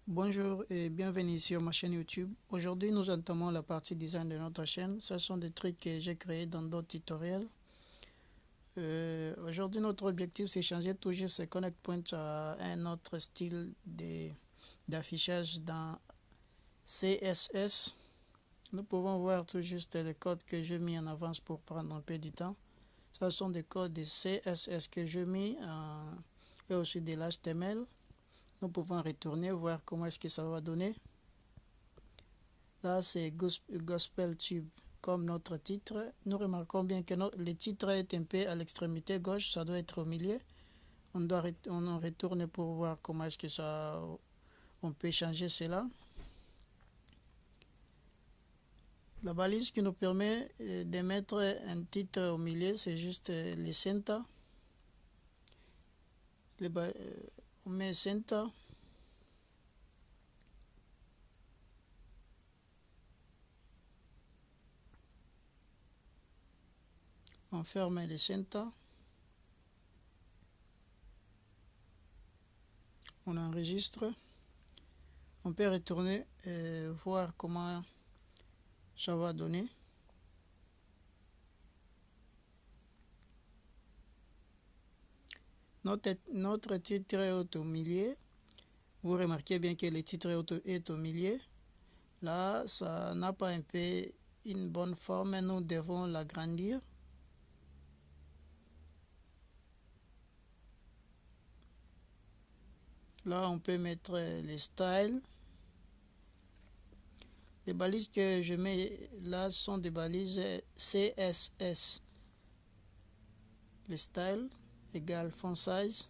Bonjour et bienvenue sur ma chaîne YouTube. Aujourd'hui, nous entamons la partie design de notre chaîne. Ce sont des trucs que j'ai créés dans d'autres tutoriels. Aujourd'hui, notre objectif, c'est changer tout juste ce Connect Point à un autre style d'affichage dans CSS. Nous pouvons voir tout juste les codes que j'ai mis en avance pour prendre un peu de temps. Ce sont des codes de CSS que j'ai mis et aussi de l'HTML. Nous pouvons retourner voir comment est-ce que ça va donner. Là, c'est Gospel Tube comme notre titre. Nous remarquons bien que le titre est un peu à l'extrémité gauche, ça doit être au milieu. On en retourne pour voir comment est-ce que on peut changer cela. La balise qui nous permet de mettre un titre au milieu, c'est juste les center. On met center. On ferme les center. On enregistre. On peut retourner et voir comment ça va donner. Notre titre est au milieu. Vous remarquez bien que le titre est au milieu. Là, ça n'a pas un peu une bonne forme. Nous devons l'agrandir. Là, on peut mettre les styles. Les balises que je mets là sont des balises CSS. Les styles égale font size.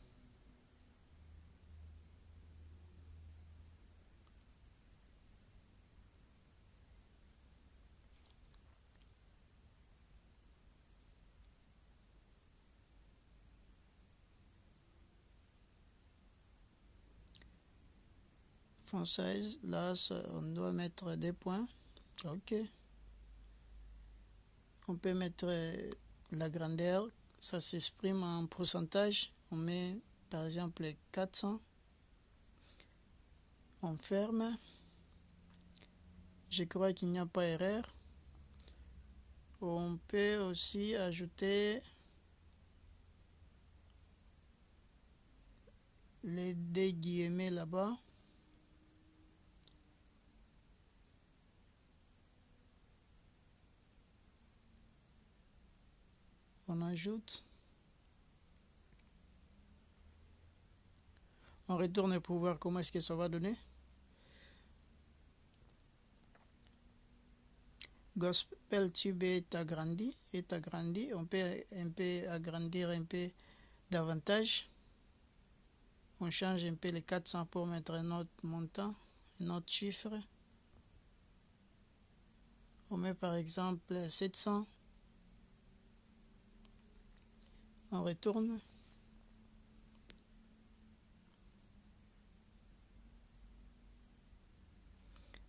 Font size, là, on doit mettre des points. OK. On peut mettre la grandeur. Ça s'exprime en pourcentage. On met par exemple 400. On ferme. Je crois qu'il n'y a pas erreur. On peut aussi ajouter les deux guillemets là-bas. On ajoute. On retourne pour voir comment est-ce que ça va donner. Gospel Tube est agrandi. On peut un peu agrandir un peu davantage. On change un peu les 400 pour mettre un autre montant, un autre chiffre. On met par exemple 700. On retourne.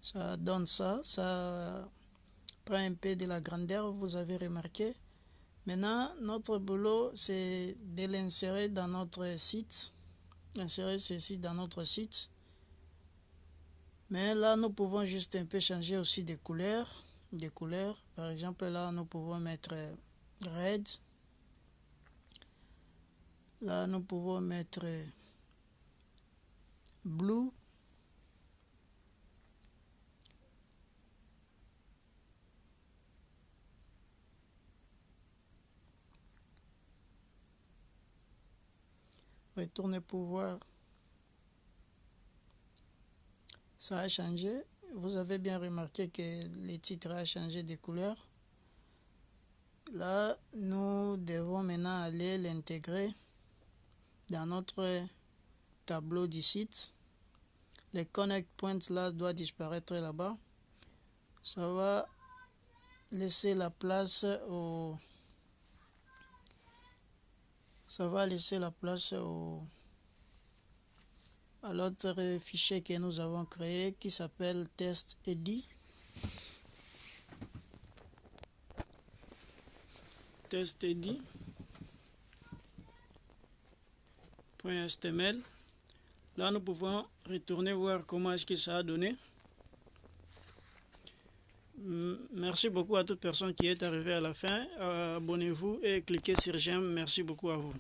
Ça donne ça. Ça prend un peu de la grandeur, vous avez remarqué. Maintenant, notre boulot, c'est de l'insérer dans notre site. Insérer ceci dans notre site. Mais là, nous pouvons juste un peu changer aussi des couleurs. Par exemple, là, nous pouvons mettre red. Là, nous pouvons mettre blue. Retournez pour voir. Ça a changé. Vous avez bien remarqué que le titre a changé de couleur. Là, nous devons maintenant aller l'intégrer dans notre tableau du site. Les connect points là doivent disparaître là-bas. Ça va laisser la place à l'autre fichier que nous avons créé qui s'appelle test.ed. test.ed.html. Là, nous pouvons retourner voir comment est-ce que ça a donné. Merci beaucoup à toute personne qui est arrivée à la fin. Abonnez-vous et cliquez sur j'aime. Merci beaucoup à vous.